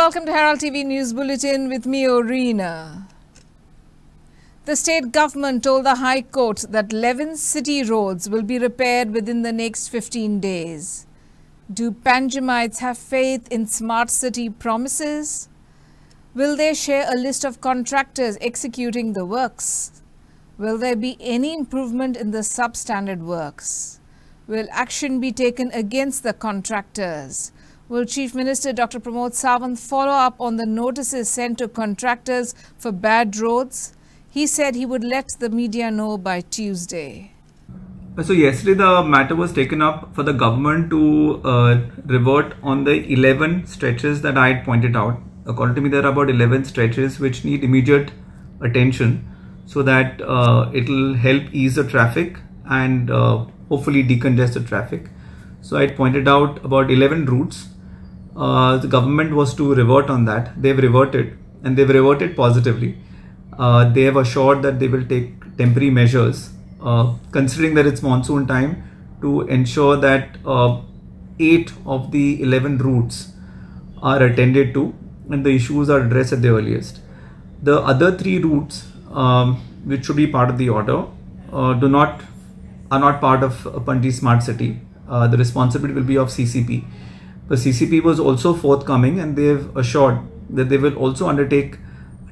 Welcome to Herald TV News Bulletin with me, Orina. The state government told the High Court that 11 city roads will be repaired within the next 15 days. Do Panjamites have faith in smart city promises? Will they share a list of contractors executing the works? Will there be any improvement in the substandard works? Will action be taken against the contractors? Will Chief Minister Dr. Pramod Sawant follow up on the notices sent to contractors for bad roads? He said he would let the media know by Tuesday. So yesterday the matter was taken up for the government to revert on the 11 stretches that I had pointed out. According to me, there are about 11 stretches which need immediate attention so that it will help ease the traffic and hopefully decongest the traffic. So I had pointed out about 11 routes. The government was to revert on that. They've reverted, and they've reverted positively. They have assured that they will take temporary measures, considering that it's monsoon time, to ensure that 8 of the 11 routes are attended to and the issues are addressed at the earliest. The other 3 routes, which should be part of the order, are not part of Panji Smart City. The responsibility will be of CCP. The CCP was also forthcoming, and they have assured that they will also undertake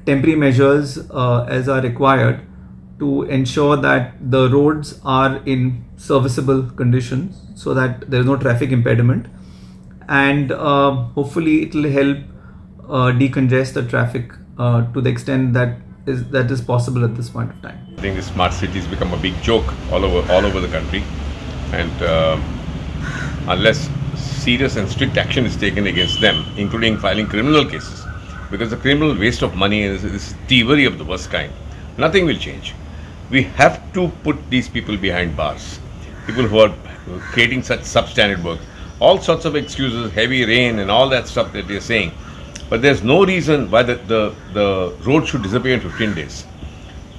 temporary measures as are required to ensure that the roads are in serviceable conditions so that there is no traffic impediment, and hopefully it will help decongest the traffic to the extent that is possible at this point of time. I think the smart cities become a big joke all over the country, and unless serious and strict action is taken against them, including filing criminal cases, because the criminal waste of money is thievery of the worst kind, nothing will change. We have to put these people behind bars, people who are creating such substandard work. All sorts of excuses, heavy rain and all that stuff that they're saying, but there's no reason why the road should disappear in 15 days.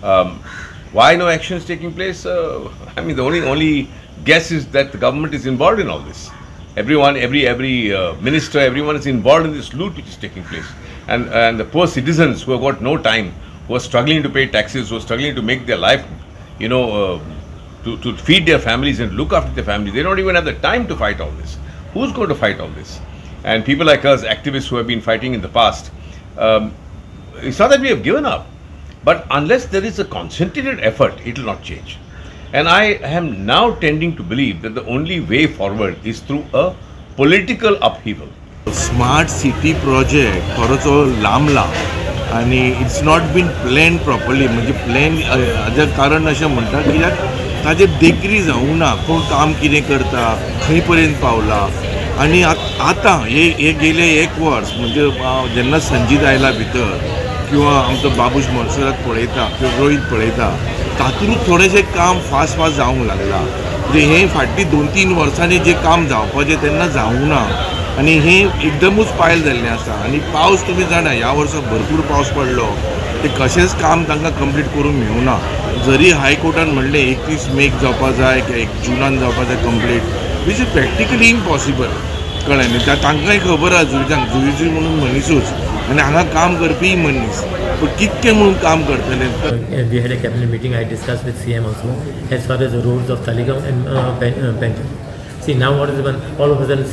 Why no action is taking place? I mean, the only guess is that the government is involved in all this. Everyone, every minister, everyone is involved in this loot which is taking place. And the poor citizens who have got no time, who are struggling to pay taxes, who are struggling to make their life, to feed their families and look after their families, they don't even have the time to fight all this. Who's going to fight all this? And people like us, activists who have been fighting in the past, it's not that we have given up, but unless there is a concentrated effort, it will not change. And I am now tending to believe that the only way forward is through a political upheaval. Smart city project खरोच लांबला आणि it's not been plan properly. म्हणजे plan हाजें कारण अशें म्हणटा कित्याक ताजें देखरी जावंक ना. कोण काम कितें करता, खंय पर्यंत पावला. आनी आतां हे गेले 1 वर्स म्हणजे जेन्ना संजीत आयला भितर किंवा आमचो बाबूश मोनसरात पळयता किंवा रोहीत पळयता, तातूंत थोडेशें काम फास्ट जावंक लागला. म्हणजे हें फाटलीं 2-3 वर्सांनी जें काम जावपाचें तेन्ना जावंक ना आनी हें एकदमूच पायल जाल्लें आसा. आनी पावस तुमी जाणा ह्या वर्सा भरपूर पावस पडलो, ते कशेंच काम तांकां कंप्लीट करूंक मेळूना. जरी हायकोर्टान म्हणलें 31 मेक जावपा जाय किंवा 1 जुनान जावपा जाय complete, which is practically impossible. कळ्ळें न्ही. तांकांय खबर आसा जुईजी म्हणून मनीसूच आनी हांगा काम करपी मनीस, पूण कितकें म्हणून काम करतले. We had a cabinet meeting. I discussed with CM also as far as the roads of Talegaon and Panjam. See, now what is done, all of a sudden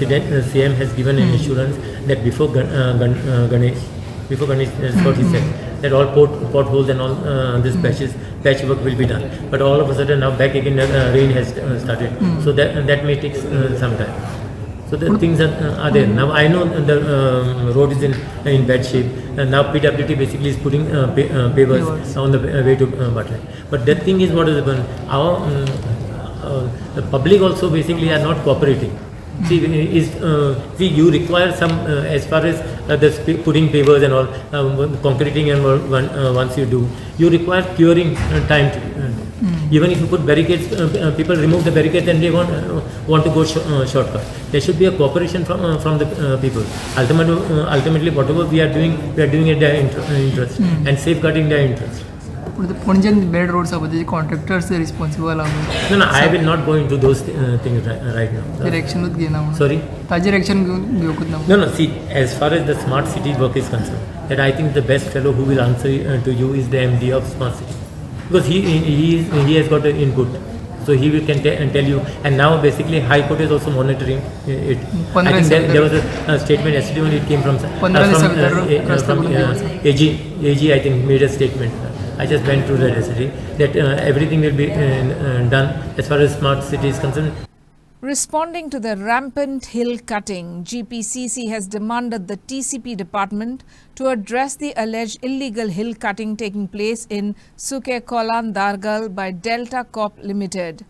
CM has given an assurance that before Ganesh, that's what he said, that all potholes and all this patchwork will be done. But all of a sudden now back again rain has started, so that may take some time. So the things are there. Now I know the road is in bad shape, and now PWT basically is putting pavers on the way to Butler. But that thing is what is happened. The public also basically are not cooperating. See, you require some as far as the putting pavers and all, concreting and once you do, you require curing time. Even if you put barricades, people remove the barricades and they want to go shortcut. There should be a cooperation from the people. Ultimately, whatever we are doing at their interest and safeguarding their interest. पणजेन bad roads आसा तेजे contractors responsible आहा. No, I will not go into those things right now. ताजेर एक्शनूच घेयना म्हणून. Sorry? ताजेर action घेवकूच ना. No, see, as far as the smart city work is concerned, that I think the best fellow who will answer to you is the MD of smart city, because he has got an input, so he can tell you. And now basically High Court is also monitoring it. I think there was a statement yesterday when it came from AG. I think made a statement. I just went through that yesterday, that everything will be done as far as smart city is concerned. Responding to the rampant hill cutting, GPCC has demanded the TCP department to address the alleged illegal hill cutting taking place in Sukekolan, Dargal by Delta Corp Limited.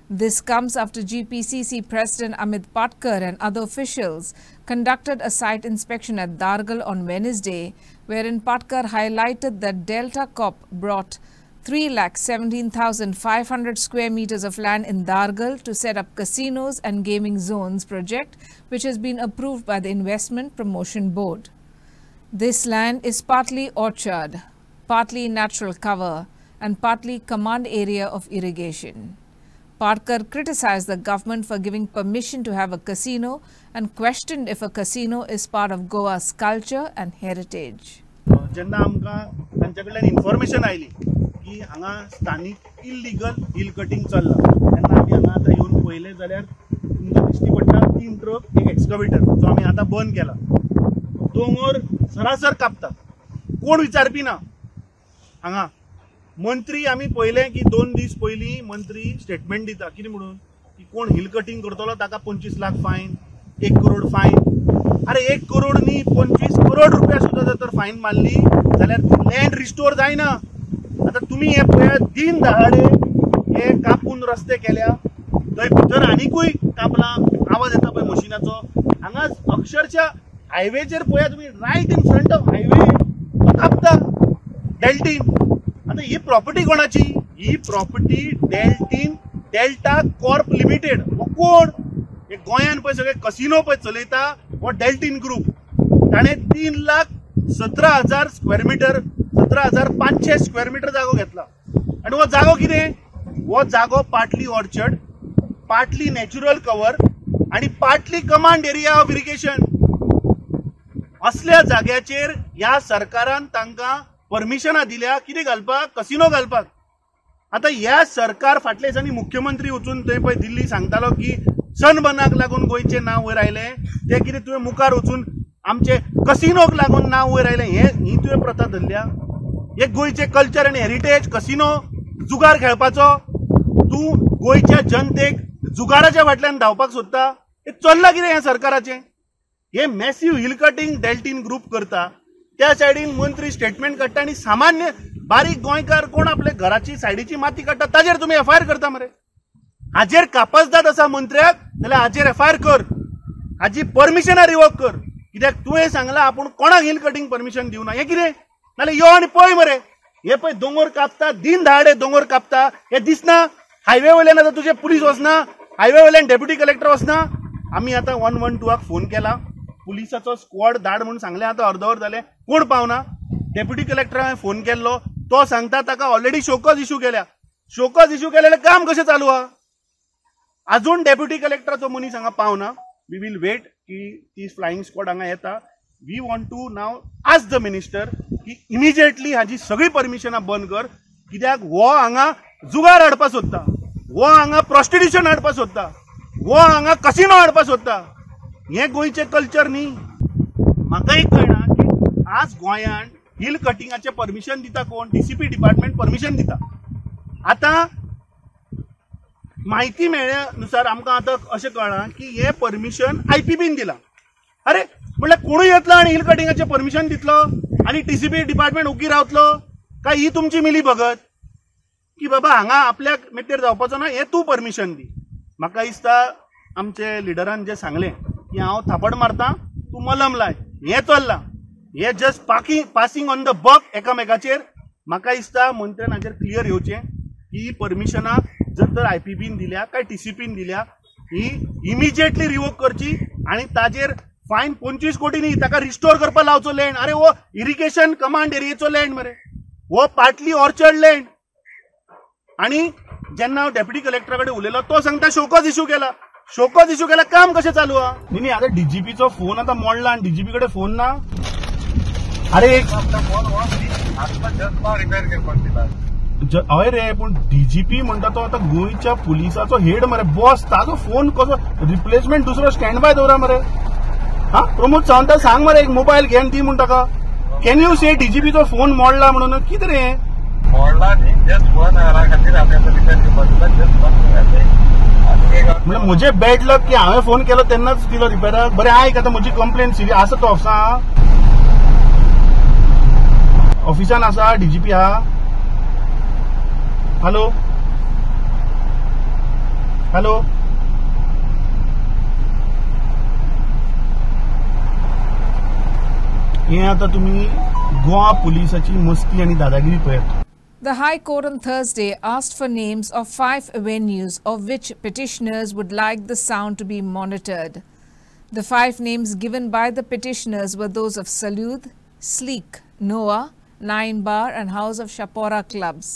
This comes after GPCC President Amit Patkar and other officials conducted a site inspection at Dargal on Wednesday, wherein Patkar highlighted that Delta Corp brought 3,17,500 square meters of land in Dargal to set up casinos and gaming zones project, which has been approved by the Investment Promotion Board. This land is partly orchard, partly natural cover, and partly command area of irrigation. Patkar criticized the government for giving permission to have a casino and questioned if a casino is part of Goa's culture and heritage. जेन्ना आमकां तांचे कडल्यान information oily की हांगा स्थानिक illegal hill cutting चल्लां, तेन्ना आमी हांगा आतां येवन पळयलें जाल्यार तुमकां दिश्टी पडटा 3 ट्रक एक एक्सकवेटर जो आमी आतां बंद केला. दोंगर सरासर कापता, कोण विचारपी ना. हांगा मंत्री आमी पळयलें की 2 दीस पयलीं मंत्री स्टेटमेंट दिता कितें म्हणून की कोण हिल कटिंग करतलो ताका 25 लाख फायन, 1 करोड फायन. अरे 1 करोड न्ही 25 करोड रुपया सुद्धा जर फायन मारली जाल्यार लँड रिस्टोर जायना. आता तुम्ही हे पळयात, दिन दहाडे हे कापून रस्ते केल्या, थंय भितर आनीकूय कापला, आवाज येता पळय मशिनाचो. हांगा अक्षरशः हायवेचेर पळया तुम्ही, right in front of highway कापता डेल्टीन. आता ही प्रॉपर्टी कोणाची? ही प्रॉपर्टी डेल्टा कॉर्प लिमिटेड. हो कोण? हे गोंयान पळय सगळे कसिनो पळय चलयता हो डेल्टीन ग्रुप. ताणे 3,17,000 स्क्वेअर मीटर, 17,500 स्क्वेअर मीटर जागो घेतला. आणि हो जागो कितें? हो जागो partly orchard, partly natural cover आणि partly command area of irrigation. असल्या जाग्याचेर ह्या सरकारान तांकां परमिशनां दिल्या कितें घालपाक? कसिनो घालपाक. आता ह्या सरकार फाटल्या दिसांनी मुख्यमंत्री वचून थंय पळय दिल्ली सांगतालो की सनबर्नाक लागून गोंयचें नांव वयर आयलें, ते कितें तुवें मुखार वचून आमचे कसिनोक लागून नांव वयर आयलें. ही तुवें प्रथा धरल्या? हे गोंयचे कल्चर आनी हेरिटेज कसिनो जुगार खेळपाचो, तूं गोंयच्या जनतेक जुगाराच्या फाटल्यान धांवपाक सोदता? हे चल्लां कितें ह्या सरकाराचें? हे massive hill cutting Deltin group करता, त्या सायडीन मंत्री स्टेटमेंट काडटा आनी सामान्य बारीक गोंयकार कोण आपल्या घराची सायडीची माती काडटा ताजेर तुमी एफआयआर करता मरे. हाजेर कापासदाद आसा मंत्र्याक जाल्यार हाजेर एफआयआर कर, हाजी परमिशनां रिवोक कर. कित्याक तुवें सांगलां आपूण कोणाक हिल कटिंग परमिशन दिवना. हें कितें? नाल्यार यो आनी पळय मरे. हे पळय दोंगर कापता, दिन दहाडे दोंगर कापता, हे दिसना? हायवे वयल्यान आतां तुजे पुलीस वचना, हायवे वयल्यान डेप्युटी कलेक्टर वचना. आमी आतां 112 फोन केला, पुलिसाचो स्क्वॉड धाड म्हणून सांगलें, आतां अर्दवर जालें, कोण पावना. डेप्युटी कलेक्टराक हांवें फोन केल्लो, तो सांगता ताका ऑलरेडी शोकॉज इश्यू केल्या. शोकॉज इश्यू केलेलें काम कशें चालू आहा? अजून डेप्युटी कलेक्टराचो मनीस हांगा पावना. वी वील वेट की ती फ्लायिंग स्क्वॉड हांगा येता. We want to now ask the minister की इमिजिएटली हाजी सगळी परमिशनां बंद कर. कित्याक हो हांगा जुगार हाडपाक सोदता, हो हांगा प्रॉस्टिट्यूशन हाडपाक सोदता, हो हांगा कसिनो हाडपाक सोदता. हें गोंयचें कल्चर न्ही. म्हाका एक कळना की आज गोंयान हिल कटिंगाचें परमिशन दिता कोण? डीसीपी डिपार्टमेंट परमिशन दिता. आतां माहिती मेळ्ळ्यानुसार आमकां आतां अशें कळ्ळां की हे परमिशन आयपीबीन दिलां. अरे म्हळ्यार कोणूय येतलो आनी हिल कटिंगाचें परमिशन दितलो आनी टीसीपी डिपार्टमेंट उगी रावतलो काय? ही तुमची मिली भगत की बाबा हांगा आपल्याक मेतेर जावपाचो ना, हे तूं परमिशन दी. म्हाका दिसता आमचे लिडरान जें सांगलें की हांव थापड मारतां, तूं मलम लाय, हें चल्लां. हे just passing on the buck एकामेकाचेर. म्हाका दिसता मंत्र्यान हाचेर क्लियर येवचें की ही परमिशनां जर तर आयपीबीन दिल्या काय टीसीपीन दिल्या, ही इमिजिएटली रिवोक करची आनी ताजेर फायन 25 कोटी न्ही, ताका रिस्टोर करपाक लावचो लँड. अरे वो इरिगेशन कमांड एरियेचो लँड मरे. वो पाटली ऑर्चर्ड लँड. आणि जेन्ना हांव डेप्युटी कलेक्टरा कडेन उलयलो तो सांगता शोकॉज इश्यू केला. शोकॉज इश्यू केला, काम कशें चालू आहा? न्ही आतां डीजीपीचो फोन आतां मोडला आनी डीजीपी कडेन फोन ना. अरे हय रे, पूण डीजीपी म्हणटा तो आतां गोंयच्या पुलिसाचो हेड मरे, बॉस. ताजो फोन कसो रिप्लेसमेंट दुसरो स्टँड बाय दवरा मरे. हा, प्रमोद सावंता सांग मरे एक मोबायल घेवन दी म्हण ताका. कॅन यू से डीजीपीचो फोन मोडला म्हणून? कितें रे म्हणजे म्हजे बॅड लक की हांवें फोन केलो तेन्नाच दिलो रिपेराक. बरें आयक, आतां म्हजी कंप्लेंट सिरियस आसा. तो ऑफिसान आसा डीजीपी आहा. हॅलो हॅलो, हे आता तुम्ही गोवा पुलिसाची मस्ती आणि दादागिरी पळयात. The High Court on Thursday asked for names of 5 venues of which petitioners would like the sound to be monitored. The 5 names given by the petitioners were those of Salud, Sleek, Noah, 9 Bar and House of Shapora clubs.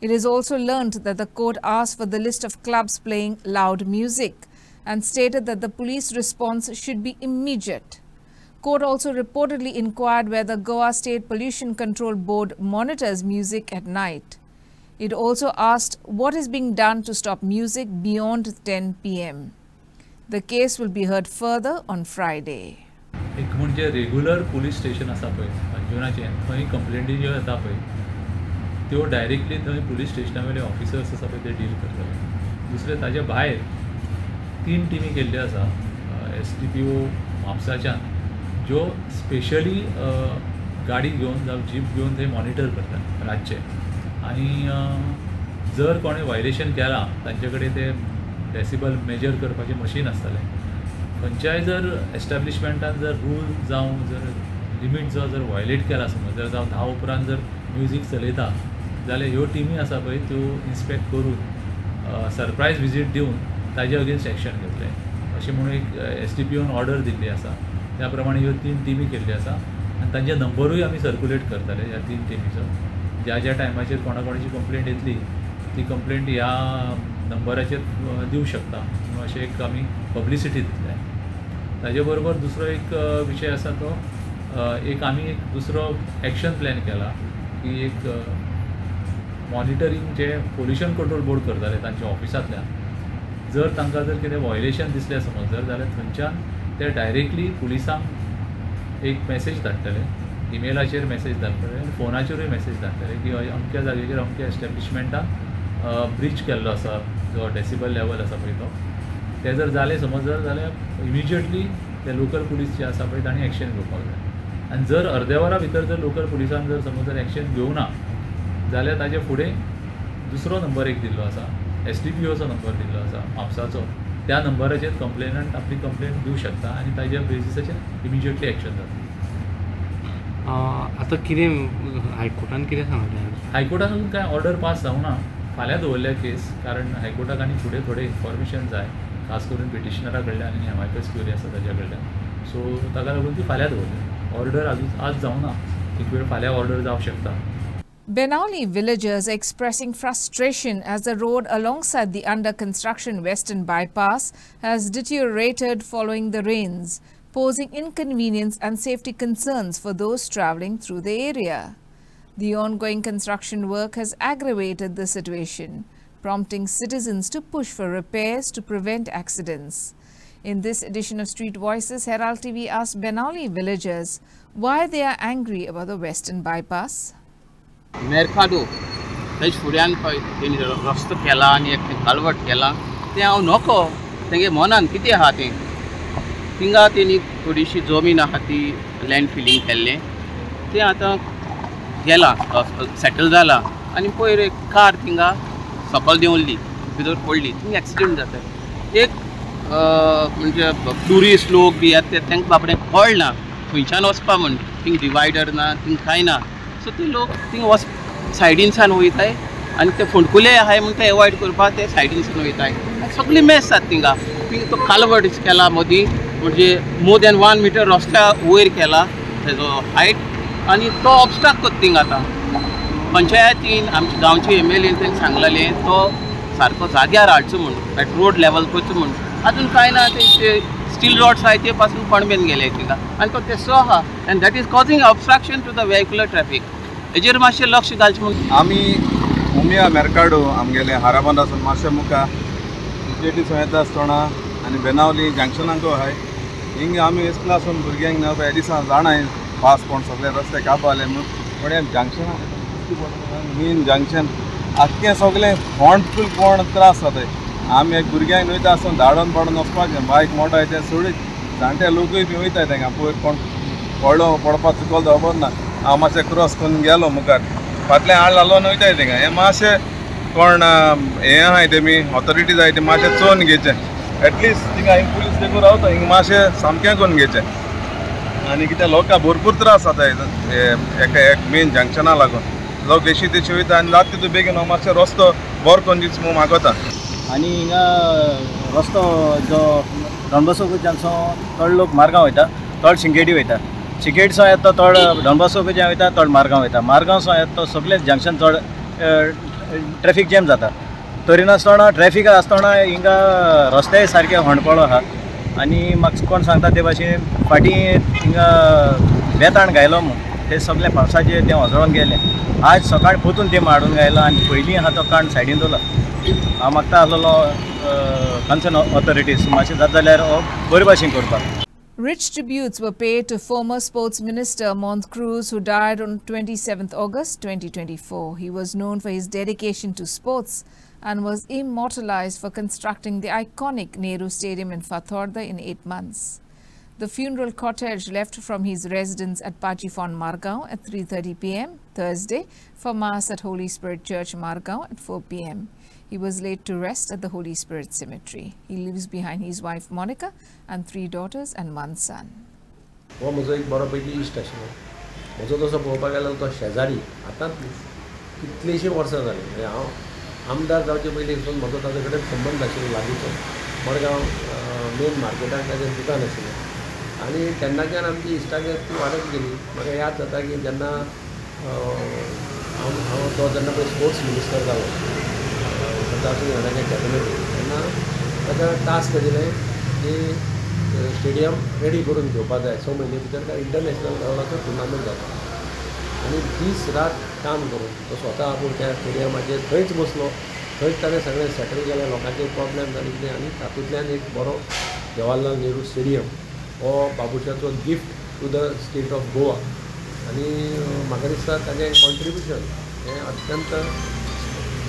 It is also learnt that the court asked for the list of clubs playing loud music and stated that the police response should be immediate. Court also reportedly inquired whether Goa State Pollution Control Board monitors music at night. It also asked what is being done to stop music beyond 10 p.m. The case will be heard further on Friday. एक म्हणजे regular police station आसा पळय अंजुनाचे, थंय कंप्लेंटी ज्यो येता पळय त्यो directly थंय पुलीस स्टेशना वयले ऑफिसर्स आसा पळय ते डील करतले. दुसरे ताजे भायर 3 टिमी केल्ल्यो आसा STPO म्हापसाच्यान, ज्यो स्पेशली गाडी घेवन जावं जीप घेवन थंय मॉनिटर करतात रातचे. आणि जर कोणें वायलेशन केलां तांचे कडेन ते डेसिबल मेजर करपाचें मशीन आसतलें. खंयच्याय जर एस्टॅब्लिशमेंटान जर रूल जावं जर लिमीट जर वायलेट केला समज, जर जावं 10 उपरांत जर म्युजीक चलयता जाल्यार ह्यो टिमी आसा पळय त्यो इन्स्पेक्ट करून सरप्रायज विजीट दिवन ताजे अगेन्स्ट एक्शन घेतले अशें म्हणून एक STPOन ऑर्डर दिल्ली आसा. त्या प्रमाणे ह्यो 3 टिमी केल्ल्यो आसा आनी तांचे नंबरूय आमी सर्क्युलेट करतले ह्या 3 टिमीचो. ज्या टायमाचेर कोणाची कंप्लेंट येतली ती कंप्लेंट ह्या नंबराचेर दिवंक शकता म्हणून अशें एक आमी पब्लिसिटी दितले. ताजे बरोबर दुसरो एक विशय आसा तो एक आमी एक दुसरो एक्शन प्लॅन केला की एक मॉनिटरींग जे पोल्युशन कंट्रोल बोर्ड करताले तांच्या ऑफिसांतल्यान, जर तांकां जर कितें वायलेशन दिसलें समज जर जाल्यार थंयच्यान ते डायरेक्टली पुलिसांक एक मेसेज धाडटले, इमेलाचेर मेसेज धाडटले आनी फोनाचेरूय मेसेज धाडटले की अमक्या जाग्याचेर अमक्या एस्टॅब्लिशमेंटान ब्रीच केल्लो आसा जो डेसिबल लेवल आसा पळय तो. ते जर जालें समज जर जाल्यार इमिजिएटली ते लोकल पुलीस जे आसा पळय तांणी एक्शन घेवपाक जाय. आनी जर अर्द्या वरा भितर जर लोकल पुलिसान जर समज जर एक्शन घेवना जाल्यार ताजे फुडें दुसरो नंबर एक दिल्लो आसा, STPOचो नंबर दिल्लो आसा म्हापसाचो. त्या नंबराचेर कंप्लेनंट आपली कंप्लेंट दिवंक शकता आनी ताज्या बेजिसाचेर इमिजिएटली एक्शन जाता. आतां कितें हायकोर्टान कितें सांगलें? हायकोर्टान अजून कांय ऑर्डर पास जावना, फाल्यां दवरल्या केस, कारण हायकोर्टाक आनी फुडें थोडें इन्फॉर्मेशन जाय खास करून पिटिशनरा कडल्यान आनी MIPS क्वेरी आसा ताज्या कडल्यान. सो ताका लागून ती फाल्यां दवरल्या. ऑर्डर अजून आज जावना, एक वेळ फाल्यां ऑर्डर जावंक शकता. Benali villagers expressing frustration as the road alongside the under-construction Western Bypass has deteriorated following the rains, posing inconvenience and safety concerns for those travelling through the area. The ongoing construction work has aggravated the situation, prompting citizens to push for repairs to prevent accidents. In this edition of Street Voices, Herald TV asked Benali villagers why they are angry about the Western Bypass. मेरकाडो थंय फुड्यान खंय तेणी रस्तो केला आनी एक culvert केला तें हांव नोको तेंगे मनान कितें आहा तें थिंगा तेणी थोडीशी जमीन आहा ती लँड फिलींग केल्लें तें आतां गेलां सेटल जाला आनी पयर एक कार थिंगा सकयल देंवल्ली भितर पडली थिंगा एक्सिडेंट जाता. एक म्हणजे ट्युरिस्ट लोक बी येता ते तांकां बाबडें कळना खंयच्यान वचपा म्हण, थिंग डिवायडर ना थिंग कांय ना. सो ते लोक थिंग सायडीनसान वयताय आनी ते फोंडकुले आहाय म्हूण ते एवॉयड करपाक ते सायडीनसान वयताय. सगळी मेस जाता थिंगा. थिंग तो कालवर्ट केला मदीं म्हणजे मोर दॅन 1 मीटर रस्त्या वयर केला तेजो हायट आनी तो ऑब्स्टाक करता थिंग आतां पंचायतीन आमच्या गांवचे MLA त्यांनी सांगलेलें तो सारको जाग्यार हाडचो म्हणून रोड लेवल करचो म्हणून अजून कांय ना ते स्टील रॉड्स आहाय ते पासून पणबेन गेले थिंगा आनी तो तेसो आहा and that is causing obstruction to the vehicular traffic हेजेर मातशें लक्ष घालचें म्हणून आमी उमिया मेरकाडो आमगेले हाराबांदासून मातशें मुखार UJT येता आसतना आनी बेनावली जंक्शनांक आहाय हिंग आमी इस्कुलासून भुरग्यांक न्हय हे दिसा जाणाय पास कोण सगळे रस्ते कापाले म्हणून पण हे जंक्शनाक मेन जंक्शन आख्खें सगळें कोण त्रास जाताय आमी एक भुरग्यांक वयता आसतना धाडोन पडोन वचपाचें बायक मोटो ते सोडीत जाणटे लोकूय बी वयताय तांकां पयर कोण पडलो पडपाक चुकलो तो खबर ना हांव मातशें क्रॉस करून गेलो मुखार फाटल्यान हाड लावन वयताय तांकां हें मातशें कोण हें आहाय तेमी ऑथॉरिटीज आहाय ते मातशें चोवन घेवचें एटलिस्ट थिंगा हिंग पुलीस देखून रावता हिंग मातशें सामकें करून घेवचें आनी कित्याक लोकांक भरपूर त्रास जाताय एक मेन जंक्शना लागून लोक एशी तेशी वयता आनी जाता तितू बेगीन हांव मातशें रस्तो बरो करून दिवचो म्हूण मागता आनी हिंगा रस्तो जो डॉनबॉस्कोच्यानसो थोडे लोक मारगांव वयता थोडे शिंगेडी वयता शिंगेडसो येता तो डॉनबॉस्कोच्यान वयता थोडे मारगांव वयता मारगांवसो येता तो सगळे जंक्शन चड ट्रॅफिक जॅम जाता तरी नासतना ट्रॅफिक आसतना हिंगा रस्ते सारके होंडपळो आहा आनी म्हाका कोण सांगता ते भाशेन फाटीं हिंगा बेताण गायलो म्हूण ते सगळे पावसाचे ते वजळोन गेले आज सकाळ पोतून ते माडून गायलो आनी पयलीं आहा तो काण सायडीन दवरला हांव मागता आसलो कन्सर्न ऑथॉरिटीज मातशें जाता जाल्यार बरे भाशेन करपाक. Rich tributes were paid to former sports minister Mont Cruz, who died on 27th August 2024. He was known for his dedication to sports and was immortalized for constructing the iconic Nehru Stadium in Fathorda in 8 months. The funeral cortege left from his residence at Pachifon, Margao at 3:30 p.m. Thursday for Mass at Holy Spirit Church, Margao at 4 p.m. He was laid to rest at the Holy Spirit Cemetery. He leaves behind his wife Monica and 3 daughters and 1 son. हो म्हजो एक बरो पैकी इश्ट आशिल्लो म्हजो तसो पळोवपाक गेलो तो शेजारी आतांच कितलींशीं वर्सां जालीं म्हणजे हांव आमदार जावचे पयलीं म्हजो ताजे कडेन संबंद आशिल्लो लागींचो मडगांव मेन मार्केटाक ताजें दुकान आशिल्लें आनी तेन्नाच्यान आमची इश्टागत ती वाडत गेली म्हाका याद जाता की जेन्ना हांव तो जेन्ना पळय स्पोर्ट्स मिनिस्टर जालो कॅबिनेट तेन्ना ताका टास्क दिलें की स्टेडियम रेडी करून घेवपा जाय 6 म्हयने भितर काय इंटरनॅशनल लेवलाचो टुर्नामेंट जाता आनी दीस रात काम करून तो स्वता आपूण त्या स्टेडियमाचेर थंयच बसलो थंयच ताणें सगळें सेटल केलें लोकांचे प्रॉब्लेम जाले कितें आनी तातूंतल्यान एक बरो जवाहरलाल नेहरू स्टेडियम हो बाबुशाचो gift to the state of Goa आनी म्हाका दिसता ताजें कॉन्ट्रिब्युशन हें अत्यंत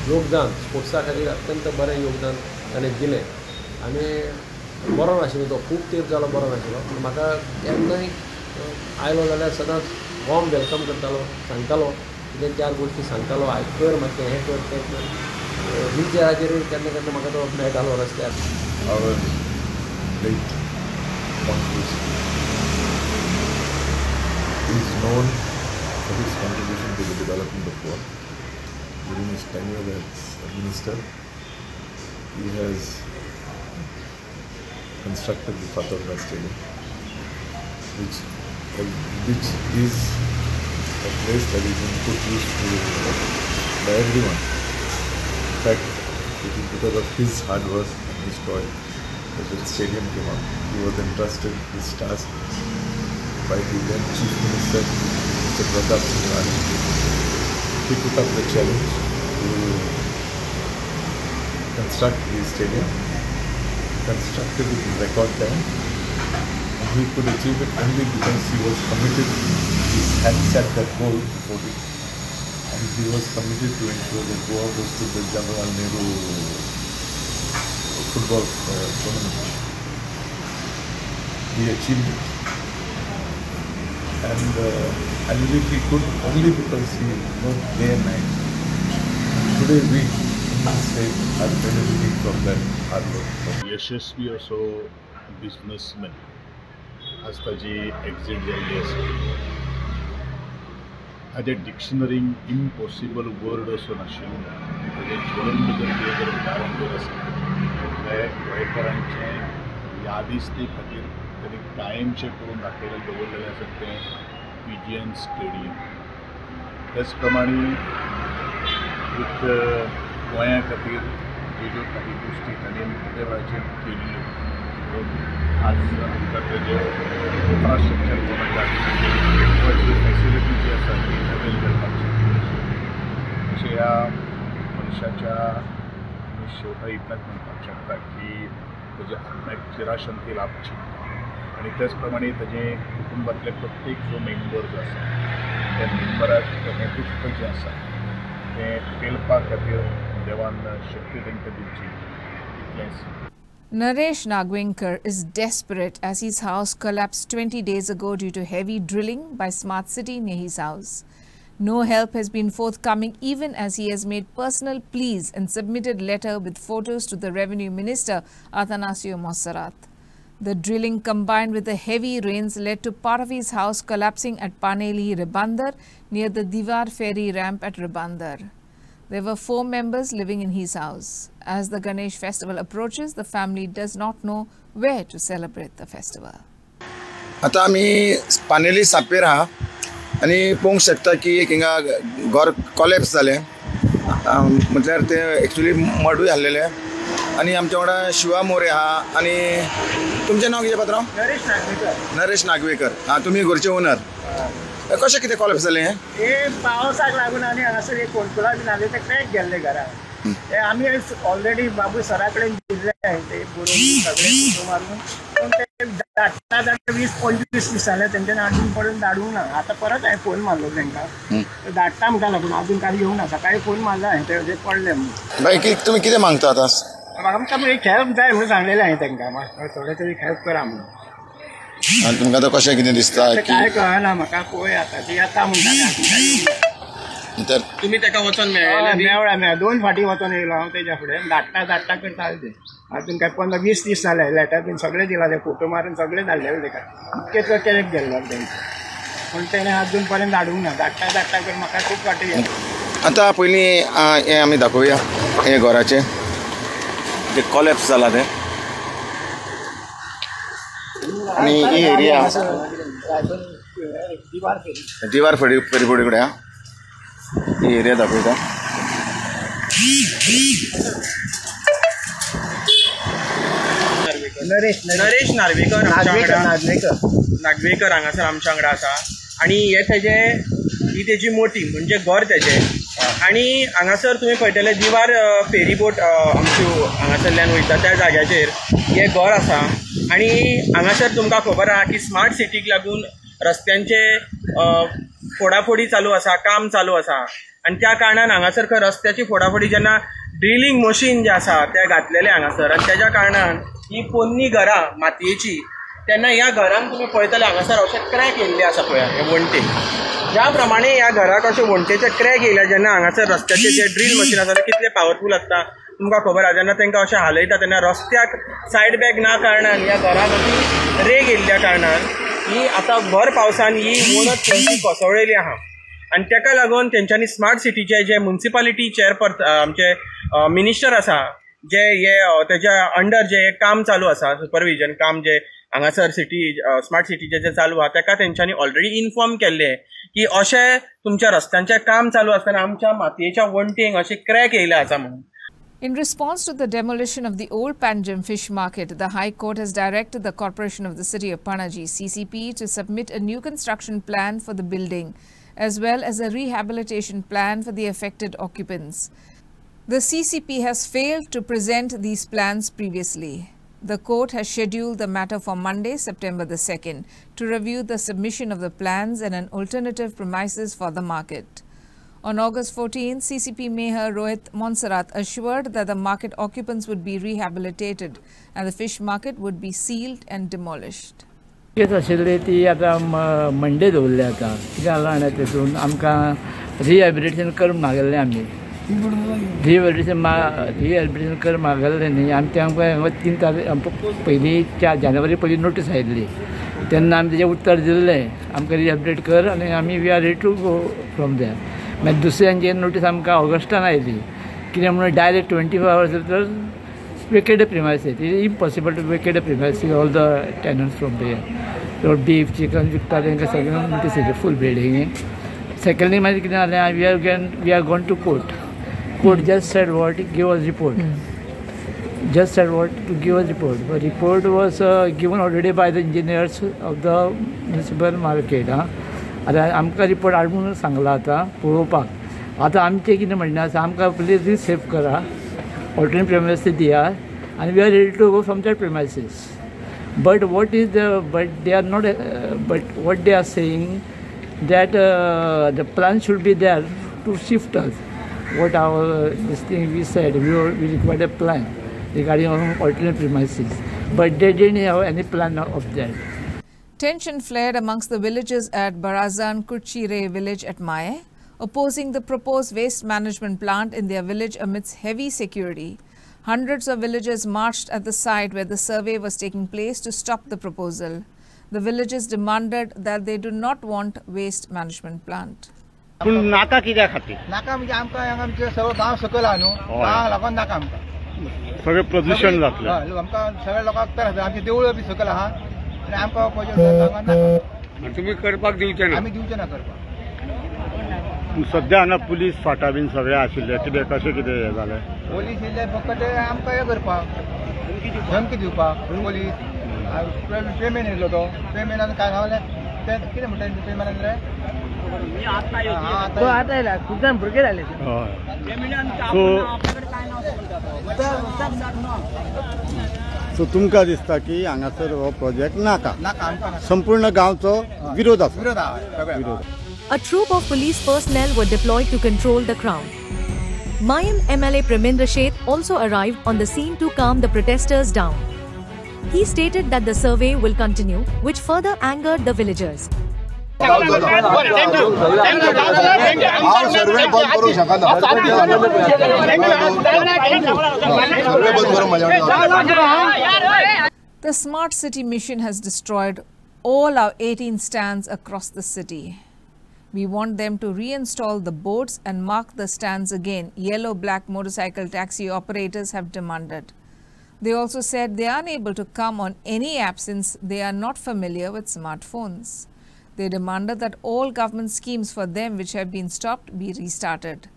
योगदान स्पोर्ट्सा खातीर अत्यंत बरें योगदान ताणें दिलें आनी बरो नाशिल्लो तो खूब तेंप जालो बरो नाशिल्लो पूण म्हाका केन्नाय आयलो जाल्यार सदांच वॉर्म वेलकम करतालो सांगतालो कितें 4 गोश्टी सांगतालो आयज कर मातशें हें कर तें कर व्हीलचॅराचेर केन्ना केन्ना म्हाका तो मेळटालो रस्त्यार. Is known for his contribution to the development of Goa. During his tenure as a minister, he has constructed the Fathorda Stadium, which is a place that is being put use to by everyone. In fact, it is because of his hard work and his toil that the stadium came up. He was entrusted this task by the then Chief Minister, Mr. Pratap Singh Rani. He took up the challenge to construct the stadium, constructed it in record time, and he could achieve it only because he was committed. He had set that goal before it, and he was committed to ensure that Goa goes to the Jawaharlal Nehru football tournament. He achieved it. And I believe he could only because he worked day and night. Today we in the state are benefiting from that hard work. यशस्वी असो businessman आज ताजी exit जाल्ली आसा ताजे डिक्शनरींत impossible word असो नाशिल्लो ताजे ज्वलंत करपी जर उदाहरण जर आसा जाल्यार गोंयकारांचें यादिस्ती खातीर ताणें कायमचें करून दाखयलें दवरलेलें आसा तें PGN स्टेडियम. त्याच प्रमाणे एक गोंया खातीर ज्यो ज्यो काही गोष्टी ताणें त्या वेळाचेर केल्ल्यो आज आमकां तेजे इन्फ्रास्ट्रक्चर महत्वाची फॅसिलिटी जी आसा ती अवेल करपाची अशें ह्या मनशाच्या शेवटा इतलेंच म्हणपाक शकता की तेजे आत्म्याक चिराशांती लाभची आणि त्याच प्रमाणे ताजे कुटुंबातले प्रत्येक जो मेंबर जो आसा त्या मेंबराक हें दुख्ख जें आसा तें पेलपा खातीर देवान शक्ती तांकां दिवची इतलेंच. Naresh Nagwinkar is desperate as his house collapsed 20 days ago due to heavy drilling by Smart City near his house. No help has been forthcoming even as he has made personal pleas and submitted letter with photos to the Revenue Minister Athanasio Monserrat. The drilling combined with the heavy rains led to part of his house collapsing at Paneli, Ribandar near the Diwar ferry ramp at Ribandar. There were 4 members living in his house. As the Ganesh festival approaches, the family does not know where to celebrate the festival. आता आम्ही पानेली सापेर आहा आणि पळोवंक शकता की हिंगा घर collapse जालें म्हटल्यार ते एक्चुअली मडूय हाडलेले आणि आमच्या वांगडा शिवा मोरे आहा आणि तुमचें नांव कितें पात्रांव? नरेश नागवेकर. हां, तुमी घरचे ओनर. कशें कितें कॉलेप्स जालें हे पावसाक लागून आनी हांगासर एक कोणकुला बीन आले ते क्रॅक गेल्ले घरान ते आमी ऑलरेडी बाबू सरा कडेन दिल्ले ते बरोवन सगळे फोटो मारून पूण ते धाडटा 20-25 दीस जाले तेंच्यानी अजून पर्यंत धाडूंक ना. आतां परत हांवें फोन मारलो तांकां धाडटा म्हणटा लागून अजून काल येवंक ना. सकाळी फोन मारला हांवें ते पडले म्हणून. बाई तुमी कितें मागता आतां? आमकां एक हेल्प जाय म्हणून सांगलेलें हांवें तांकां थोडे तरी हेल्प करा म्हणून. आनी तुमकां आतां कशें कितें दिसता? काय कळना म्हाका पळय आतां ती येता म्हणटा तुमी ताका वचोन मेवळा 2 फाटी वचोन येयलो हांव तेज्या फुडें धाडटा करता ते अजून काय 15-20 दीस जाले लेटर बीन सगळे दिला ते फोटो मारून सगळे धाडलेले ताका इतकेच केलें गेल्लो तेंचे पूण तेणें अजून पर्यंत धाडूंक ना. धाडटा कर म्हाका खूब फाटी आतां पयलीं हें आमी दाखोवया हे घराचें ते कॉलेप्स जाला ते आणि ही एरिया दिवार फेरी कडेन ही एरिया दाखयता. नरेश नार्वेकर हांगासर आमच्या वांगडा आसा आणि हे ही तेजी मोटी म्हणजे घर तेजें आणि हांगासर तुमी पळयतले दिवार फेरी बोट आमच्यो हांगासरल्यान वयता त्या जाग्याचेर हे घर आसा आणि हांगासर तुमकां खबर आहा की स्मार्ट सिटीक लागून रस्त्यांचे फोडाफोडी चालू आसा, काम चालू आसा आणि त्या कारणान हांगासर खंय रस्त्याची फोडाफोडी जेन्ना ड्रिलींग मशीन जे आसा ते घातलेले हांगासर आणि तेज्या कारणान ही पोन्नी घरां मातयेची तेन्ना ह्या घरांक तुमी पळयतले हांगासर अशे क्रॅक येयल्ले आसा पळय हे वणटे ज्या प्रमाणे ह्या घराक अशे वणटेचे क्रॅक येयल्या जेन्ना हांगासर रस्त्याचे जे ड्रील मशीन आसा ते कितले पावरफूल आसता तुमकां खबर आहा. जेन्ना तांकां अशें हालयता तेन्ना रस्त्याक सायड बॅग ना कारणान ह्या घराक अशी रेग येयल्ल्या कारणान ही आतां भर पावसान ही वणत तेंची कोसळ्ळेली आहा आणि ताका लागून तेंच्यांनी स्मार्ट सिटीचे जे म्युनिसिपालिटी चेअरपर्सन आमचे मिनिस्टर आसा जे हे तेज्या अंडर जे काम चालू आसा सुपरविजन काम जे हांगासर सिटी स्मार्ट सिटीचे जे चालू आहा ताका तेंच्यांनी ऑलरेडी इन्फॉर्म केल्ले की अशें तुमच्या रस्त्यांचें काम चालू आसतना आमच्या मातयेच्या वणटेक अशे क्रॅक येयले आसा म्हणून. In response to the demolition of the old Panjim fish market, the High Court has directed the Corporation of the City of Panaji, CCP, to submit a new construction plan for the building, as well as a rehabilitation plan for the affected occupants. The CCP has failed to present these plans previously. The court has scheduled the matter for Monday, September the 2nd, to review the submission of the plans and an alternative premises for the market. On August 14, CCP Mayor Rohit Monserrat assured that the market occupants would be rehabilitated and the fish market would be sealed and demolished. Case आशिल्ली ती आतां Monday दवरली आतां कित्याक लागून तेतून आमकां rehabilitation कर मागल्लें आमी रिहॅबिलिटेशन कर मागल्लें न्ही आमी तांकां 3 तारीख पयलीं 4 जानेवारी पयलीं नोटीस आयिल्ली तेन्ना आमी तेजें उत्तर दिल्लें आमकां रिहॅबिलिटेट कर आनी आमी we are ready to go from there. मागीर दुसऱ्यांची नोटीस आमकां ऑगस्टान आयली कित्याक म्हणून डायरेक्ट 24 hours तर vacate premises it is impossible to vacate premises all the tenants from there beef chicken विकता तांकां सगळ्यांक नोटीस येयली फूल बिल्डिंगेक. सेकंडली मागीर कितें जालें we are gone to court court just said what, give us report. Just said what, to give us report. The report was given already by the engineers of the municipal market. आता आमकां report हाड म्हणून सांगला आतां पळोवपाक. आतां आमचें कितें म्हणणें आसा, आमकां प्लीज रिसेव करा, ऑल्टरनेट प्रेमायसीस दिया, and we are ready to go from that premises. But what they are not, but what they are saying that the plan should be there to shift us. What this thing we said, we required a plan regarding alternate premises, but they didn't have any plan of that. Tension flared amongst the villagers at Barazan Kurchire village at Maye, opposing the proposed waste management plant in their village amidst heavy security. Hundreds of villagers marched at the site where the survey was taking place to stop the proposal. The villagers demanded that they do not want waste management plant. नाका कित्याक खातीर? नाका म्हणजे आमकां आमचे सगळो गांव सकयल आहा न्हू, गांवाक लागून नाका आमकां. सगळे प्रदूषण जातलें. आमकां सगळ्या लोकांक त्रास जाता. आमची देवळां बी सकयल आहा आनी आमकां नाका. तुमी करपाक दिवचे ना? आमी दिवचे ना करपाक. सध्या हांगा पुलीस फाटा बीन सगळे आशिल्ले, कितें कशें कितें हें जालें? पुलीस येयले फकत आमकां हें करपाक, धमकी दिवपाक. पुलीस पेमेंट येयलो तो, पेमेंटान काय गावलें तें कितें म्हणटा पेमेंटान रे? आतां येयला, खूब जाण भुरगे जाले. सो तुमकां दिसता की हांगासर हो प्रोजेक्ट नाका? संपूर्ण गांवचो विरोध आसा. A troop of police personnel were deployed to control the crowd. Mayam MLA Pramendra Sheth also arrived on the scene to calm the protesters down. He stated that the survey will continue, which further angered the villagers. The Smart City mission has destroyed all our 18 stands across the city. We want them to reinstall the boards and mark the stands again, yellow-black motorcycle taxi operators have demanded. They also said they are unable to come on any app since they are not familiar with smartphones. They demanded that all government schemes for them which have been stopped be restarted.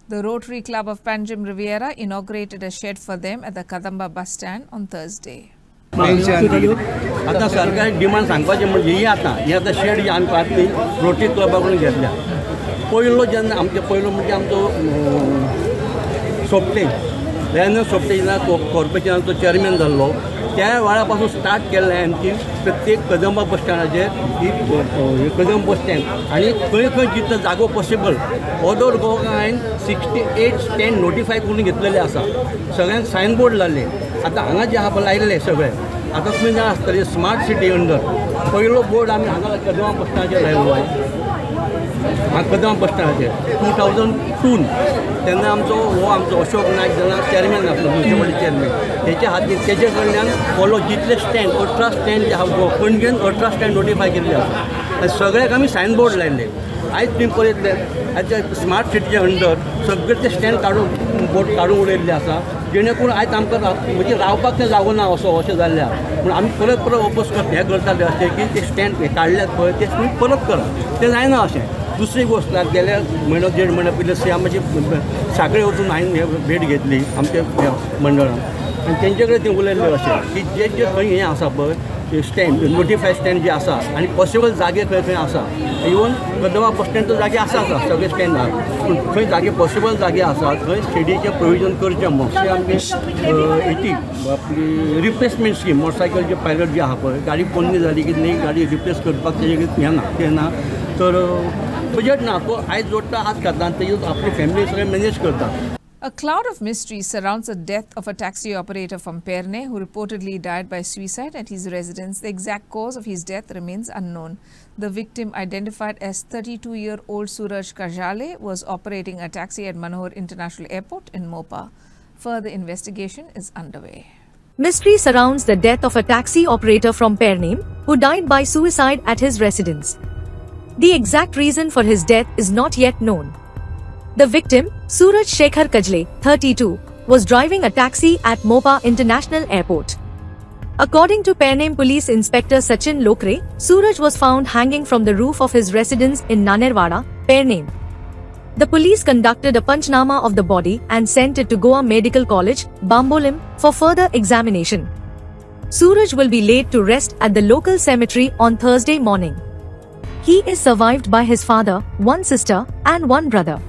The Rotary Club of Panjim Riviera inaugurated a shed for them at the Kadamba bus stand on Thursday. आता सरकार demand सांगपाचें म्हणजे ही आतां shade आमी party rotary क्लबा कडून घेतल्या. पयलो जेन्ना पयलो म्हणजे आमचो सोपटे दयानंद सोपटे जेन्ना कॉर्पोरेशनाचो चेअरमॅन जाल्लो त्या वेळा पासून स्टार्ट केल्लें आमची प्रत्येक कदंबा बस स्टँडाचेर ही कदंब बस स्टँड आनी खंय खंय जितलो जागो पॉसिबल ऑदर गोवा हांवें 68 स्टँड नोटिफाय करून घेतलेले आसा. सगळ्यांक सायन बोर्ड लायले. आतां हांगा जे आहा पळय लायिल्ले सगळे आतां तुमी जाणा आसतले स्मार्ट सिटी अंडर पयलो बोर्ड आमी हांगा कदंबा बस स्टँडाचेर लायिल्लो. कदंबा बस स्टँडाचेर 2002 तेन्ना आमचो अशोक नायक जेन्ना चेअरमॅन आसलो म्युनिसिपालिटी चेअरमॅन तेच्या खातीर तेजे कडल्यान फॉलो जितले स्टँड 18 स्टँड जे आहा पणजेन 18 स्टँड नोटिफाय केल्ले आसा आनी सगळ्याक आमी सायन बोर्ड लायले. आयज तुमी पळयतले आयच्या स्मार्ट सिटीच्या अंडर सगळे ते स्टँड बोर्ड काडून उडयल्ले आसा जेणे करून आयज आमकां म्हणजे रावपाक तें जागो ना अशें जाल्लें आसा. पूण आमी परत वोपस हें करताले अशें की ते स्टँड काडल्यात पळय ते तुमी परत करात. तें जायना अशें. दुसरी गोश्ट गेल्या म्हयनो 1.5 म्हयन्या पयलीं सीएमाची साखळे वचून हांवें भेट घेतली आमच्या मंडळान आनी तेंचे कडेन थंय उलयल्लें अशें की जे खंय हें आसा पळय स्टँड नोटिफाय स्टँड जे आसा आनी पॉसिबल जागे खंय खंय आसा इवन कदंबा बस स्टँड जागे आसा सगळे स्टँड आहा पूण खंय जागे पॉसिबल जागे आसा थंय स्टेडीचें प्रोविजन करचें म्हणून अशें आमगे हेची आपली रिप्लेसमेंट स्कीम मोटरसायकल जे पायलट जे आहा पळय गाडी पोन्नी जाली की न्ही गाडी रिप्लेस करपाक तेजें हें ना तें ना तर बजेट ना तो आयज जोडटा आज खाता तेजेर आपली फॅमिली सगळें मॅनेज करता. A cloud of mystery surrounds the death of a taxi operator from Perne who reportedly died by suicide at his residence. The exact cause of his death remains unknown. The victim, identified as 32-year-old Suraj Kajale, was operating a taxi at Manohar International Airport in Mopa. Further investigation is underway. Mystery surrounds the death of a taxi operator from Perne who died by suicide at his residence. The exact reason for his death is not yet known. The victim, Suraj Shekhar Kajle, 32, was driving a taxi at Mopa International Airport. According to Perne Police Inspector Sachin Lokre, Suraj was found hanging from the roof of his residence in Nanerwada, Perne. The police conducted a panchnama of the body and sent it to Goa Medical College, Bambolim, for further examination. Suraj will be laid to rest at the local cemetery on Thursday morning. He is survived by his father, one sister, and one brother.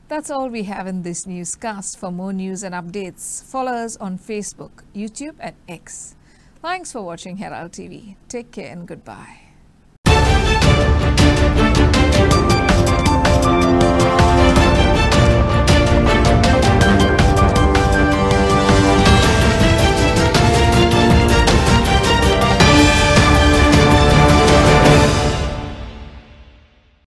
That's all we have in this newscast. For more news and updates, follow us on Facebook, YouTube, and X. Thanks for watching Herald TV. Take care and goodbye.